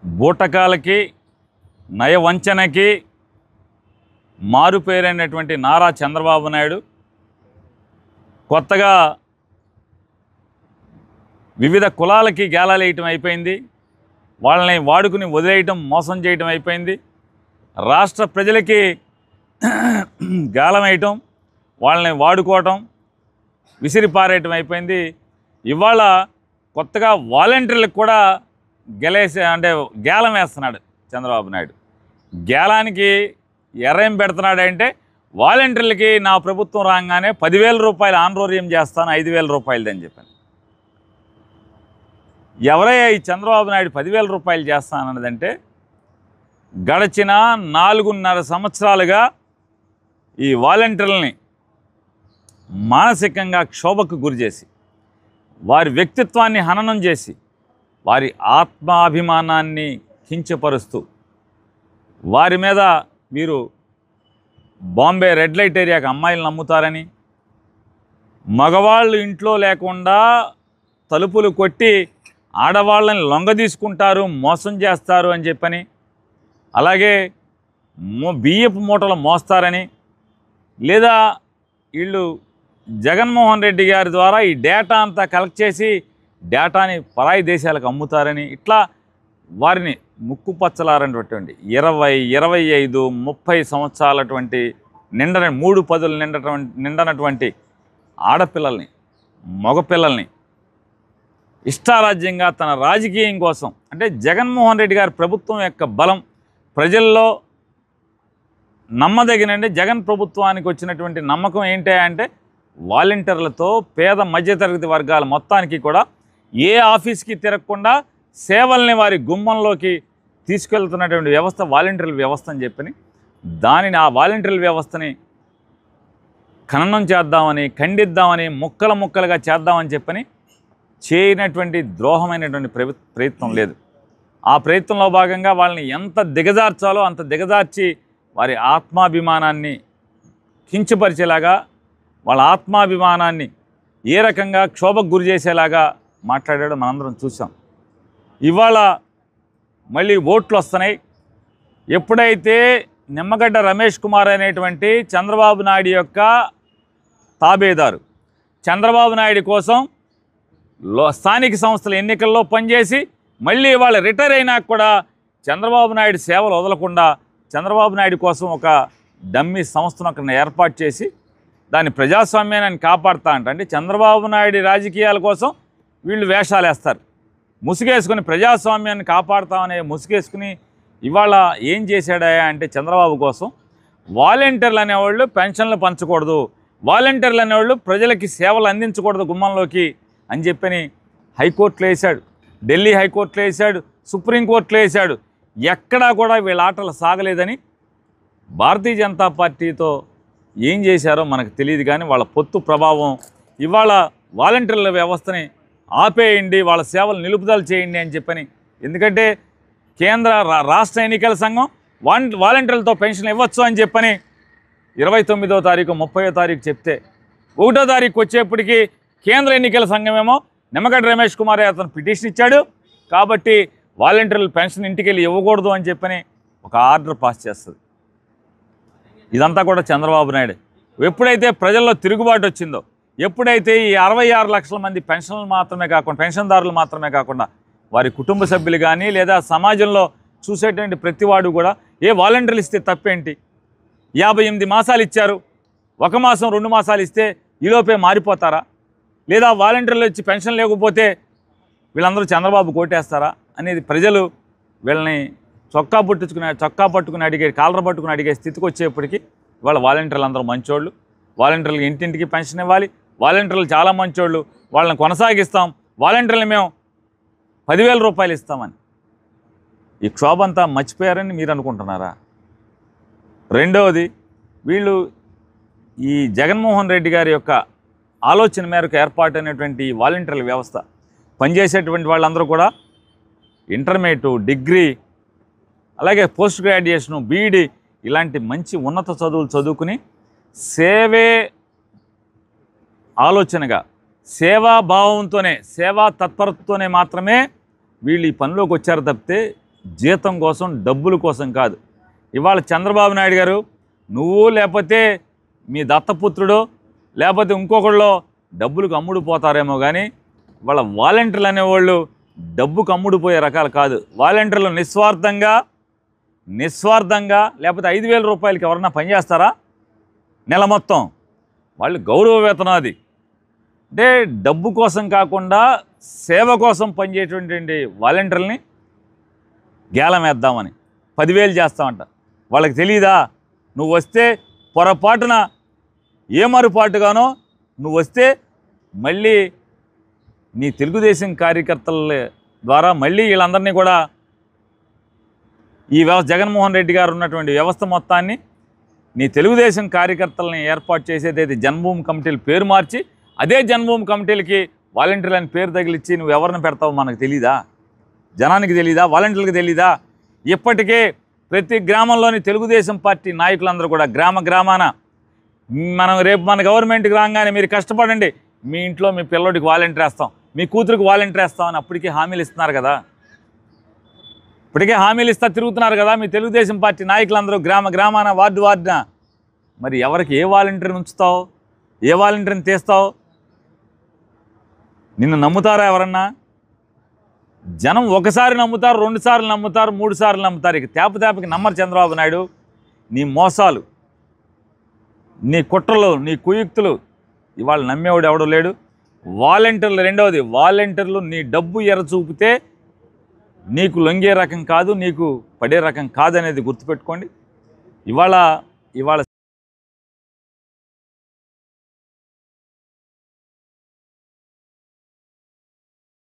బూటకాలకి నయవంచనకి మారుపేరైనటువంటి నారా చంద్రబాబు నాయుడు కొత్తగా వివిధ కులాలకి గేలాలేయటం అయిపోయింది. వాళ్ళని వాడుకుని వదిలేయటం, మోసం చేయటం అయిపోయింది. రాష్ట్ర ప్రజలకి గాలం వేయటం, వాళ్ళని వాడుకోవటం, విసిరిపారేయటం అయిపోయింది. ఇవాళ కొత్తగా వాలంటీర్లకు కూడా గేలం వేస్తున్నాడు చంద్రబాబు నాయుడు. గేలానికి ఎర్రేం పెడుతున్నాడంటే, వాలంటీర్లకి నా ప్రభుత్వం రాగానే 10,000 రూపాయలు ఆన్రోర్యం చేస్తాను, 5,000 రూపాయలదని చెప్పాను. ఎవరయ్యా ఈ చంద్రబాబు నాయుడు 10,000 రూపాయలు చేస్తానన్నదంటే, గడచిన 4.5 సంవత్సరాలుగా ఈ వాలంటీర్లని మానసికంగా క్షోభకు గురిచేసి, వారి వ్యక్తిత్వాన్ని హననం చేసి, వారి ఆత్మాభిమానాన్ని కించపరుస్తూ, వారి మీద మీరు బాంబే రెడ్ లైట్ ఏరియాకి అమ్మాయిలను నమ్ముతారని, మగవాళ్ళు ఇంట్లో లేకుండా తలుపులు కొట్టి ఆడవాళ్ళని లొంగదీసుకుంటారు, మోసం చేస్తారు అని చెప్పని, అలాగే బియ్యపు మూటలు మోస్తారని, లేదా వీళ్ళు జగన్మోహన్ రెడ్డి గారి ద్వారా ఈ డేటా అంతా కలెక్ట్ చేసి డేటాని పరాయి దేశాలకు అమ్ముతారని, ఇట్లా వారిని ముక్కుపచ్చలారనటువంటి 20, 25, 30 సంవత్సరాలటువంటి 3 పదులు నిండనటువంటి ఆడపిల్లల్ని, మగపిల్లల్ని ఇష్టారాజ్యంగా తన రాజకీయం కోసం, అంటే జగన్మోహన్ రెడ్డి గారి ప్రభుత్వం యొక్క బలం ప్రజల్లో నమ్మదగినండి. జగన్ ప్రభుత్వానికి వచ్చినటువంటి నమ్మకం ఏంటి అంటే, వాలంటీర్లతో పేద మధ్యతరగతి వర్గాల మొత్తానికి కూడా ఏ ఆఫీస్కి తిరగకుండా సేవల్ని వారి గుమ్మంలోకి తీసుకెళ్తున్నటువంటి వ్యవస్థ వాలంటీర్ల వ్యవస్థ అని చెప్పని, దానిని ఆ వాలంటీర్ల వ్యవస్థని ఖననం చేద్దామని, ఖండిద్దామని, ముక్కలు ముక్కలుగా చేద్దామని చెప్పని చేయనటువంటి ద్రోహమైనటువంటి ప్రయత్నం లేదు. ఆ ప్రయత్నంలో భాగంగా వాళ్ళని ఎంత దిగజార్చాలో అంత దిగజార్చి వారి ఆత్మాభిమానాన్ని కించపరిచేలాగా, వాళ్ళ ఆత్మాభిమానాన్ని ఏ రకంగా క్షోభకు గురి చేసేలాగా మాట్లాడాడో మనందరం చూసాం. ఇవాళ మళ్ళీ ఓట్లు వస్తున్నాయి. ఎప్పుడైతే నిమ్మగడ్డ రమేష్ కుమార్ అనేటువంటి చంద్రబాబు నాయుడు యొక్క తాబేదారు, చంద్రబాబు నాయుడు కోసం స్థానిక సంస్థల ఎన్నికల్లో పనిచేసి మళ్ళీ వాళ్ళు రిటైర్ అయినాక కూడా చంద్రబాబు నాయుడు సేవలు వదలకుండా చంద్రబాబు నాయుడు కోసం ఒక డమ్మీ సంస్థను అక్కడ ఏర్పాటు చేసి దాన్ని ప్రజాస్వామ్యాన్ని కాపాడుతా అంటే, చంద్రబాబు నాయుడు రాజకీయాల కోసం వీళ్ళు వేషాలు వేస్తారు, ముసుగేసుకుని ప్రజాస్వామ్యాన్ని కాపాడుతామనే ముసుగేసుకుని ఇవాళ ఏం చేశాడా అంటే, చంద్రబాబు కోసం వాలంటీర్లు అనేవాళ్ళు పెన్షన్లు పంచకూడదు, వాలంటీర్లు అనేవాళ్ళు ప్రజలకి సేవలు అందించకూడదు గుమ్మంలోకి అని చెప్పని హైకోర్టులో వేశాడు, ఢిల్లీ హైకోర్టులో వేశాడు, సుప్రీంకోర్టులో వేశాడు. ఎక్కడా కూడా వీళ్ళ ఆటలు సాగలేదని భారతీయ జనతా పార్టీతో ఏం చేశారో మనకు తెలియదు. కానీ వాళ్ళ పొత్తు ప్రభావం ఇవాళ వాలంటీర్ల వ్యవస్థని ఆపేయండి, వాళ్ళ సేవలు నిలుపుదల చేయండి అని చెప్పని. ఎందుకంటే కేంద్ర రాష్ట్ర ఎన్నికల సంఘం వాలంటీర్లతో పెన్షన్ ఇవ్వచ్చు అని చెప్పని 29వ తారీఖు 30వ తారీఖు చెప్తే, 1వ తారీఖు వచ్చేప్పటికి కేంద్ర ఎన్నికల సంఘమేమో నిమ్మగడ్డ రమేష్ కుమార్ అతను పిటిషన్ ఇచ్చాడు కాబట్టి వాలంటీర్లు పెన్షన్ ఇంటికి వెళ్ళి ఇవ్వకూడదు అని చెప్పని ఒక ఆర్డర్ పాస్ చేస్తుంది. ఇదంతా కూడా చంద్రబాబు నాయుడు. ఎప్పుడైతే ప్రజల్లో తిరుగుబాటు వచ్చిందో, ఎప్పుడైతే ఈ 66 లక్షల మంది పెన్షన్దారులు మాత్రమే కాకుండా వారి కుటుంబ సభ్యులు కానీ లేదా సమాజంలో చూసేటువంటి ప్రతివాడు కూడా వాలంటీర్లు ఇస్తే తప్పేంటి, 58 మాసాలు ఇచ్చారు, 1 మాసం 2 మాసాలు ఇస్తే ఈలోపే మారిపోతారా, లేదా వాలంటీర్లు వచ్చి పెన్షన్ లేకపోతే వీళ్ళందరూ చంద్రబాబు కోటేస్తారా అనేది ప్రజలు వీళ్ళని చొక్కా పట్టుకుని అడిగే, కాలర్ పట్టుకుని అడిగే స్థితికి వచ్చేప్పటికీ ఇవాళ వాలంటీర్లు అందరూ మంచోళ్ళు, వాలంటీర్లు ఇంటింటికి పెన్షన్ ఇవ్వాలి, వాలంటీర్లు చాలా మంచోళ్ళు, వాళ్ళని కొనసాగిస్తాం, వాలంటీర్లు మేము 10,000 రూపాయలు ఇస్తామని ఈ క్షోభంతా మర్చిపోయారని మీరు అనుకుంటున్నారా? రెండవది, వీళ్ళు ఈ జగన్మోహన్ రెడ్డి గారి యొక్క ఆలోచన మేరకు ఏర్పాటైనటువంటి ఈ వాలంటీర్ల వ్యవస్థ పనిచేసేటువంటి వాళ్ళందరూ కూడా ఇంటర్మీడియట్, డిగ్రీ, అలాగే పోస్ట్ గ్రాడ్యుయేషను, బీఈడి ఇలాంటి మంచి ఉన్నత చదువులు చదువుకుని సేవే ఆలోచనగా, సేవాభావంతోనే, సేవా తత్పరతతోనే మాత్రమే వీళ్ళు ఈ పనిలోకి వచ్చారు తప్పితే జీతం కోసం, డబ్బుల కోసం కాదు. ఇవాళ చంద్రబాబు నాయుడు గారు నువ్వు లేకపోతే మీ దత్తపుత్రుడు లేకపోతే ఇంకొకళ్ళు డబ్బులకు అమ్ముడుపోతారేమో కానీ వాళ్ళ వాలంటీర్లు అనేవాళ్ళు డబ్బుకు అమ్ముడుపోయే రకాలు కాదు. వాలంటీర్లు నిస్వార్థంగా లేకపోతే 5,000 రూపాయలకి ఎవరన్నా పనిచేస్తారా నెల మొత్తం? వాళ్ళు గౌరవ వేతనం. అది అంటే డబ్బు కోసం కాకుండా సేవ కోసం పనిచేసేటువంటి వాలంటీర్లని గేలం వేద్దామని 10,000 చేస్తామంట. వాళ్ళకి తెలియదా? నువ్వు వస్తే పొరపాటున ఏమరుపాటుగానో నువ్వు వస్తే మళ్ళీ నీ తెలుగుదేశం కార్యకర్తల ద్వారా మళ్ళీ వీళ్ళందరినీ కూడా ఈ జగన్మోహన్ రెడ్డి గారు ఉన్నటువంటి వ్యవస్థ మొత్తాన్ని నీ తెలుగుదేశం కార్యకర్తలని ఏర్పాటు చేసేదైతే జన్మభూమి కమిటీలు పేరు మార్చి అదే జన్మభూమి కమిటీలకి వాలంటీర్లు అని పేరు తగిలిచ్చి నువ్వు ఎవరిని పెడతావో మనకు తెలీదా? జనానికి తెలీదా? వాలంటీర్లకు తెలీదా? ఇప్పటికే ప్రతి గ్రామంలోని తెలుగుదేశం పార్టీ నాయకులందరూ కూడా గ్రామాన మనం రేపు మన గవర్నమెంట్కి రాగానే మీరు కష్టపడండి, మీ ఇంట్లో మీ పిల్లోడికి వాలంటీర్ వేస్తాం, మీ కూతురికి వాలంటీర్ వేస్తామని అప్పటికే హామీలు ఇస్తున్నారు కదా. ఇప్పటికే హామీలు ఇస్తా తిరుగుతున్నారు కదా మీ తెలుగుదేశం పార్టీ నాయకులందరూ గ్రామాన వార్డున. మరి ఎవరికి ఏ వాలంటీర్ని ఉంచుతావు? ఏ వాలంటీర్ని తీస్తావు? నిన్ను నమ్ముతారా ఎవరన్నా? జనం ఒకసారి నమ్ముతారు, 2 సార్లు నమ్ముతారు, 3 సార్లు నమ్ముతారు. ఇక తేపకి నమ్మరు చంద్రబాబు నాయుడు. నీ మోసాలు, నీ కుట్రలు, నీ కుయుక్తులు ఇవాళ నమ్మేవాడు ఎవడో లేడు. వాలంటీర్లు రెండవది, వాలంటీర్లు నీ డబ్బు ఎర చూపితే నీకు లొంగే రకం కాదు, నీకు పడే రకం కాదనేది గుర్తుపెట్టుకోండి. ఇవాళ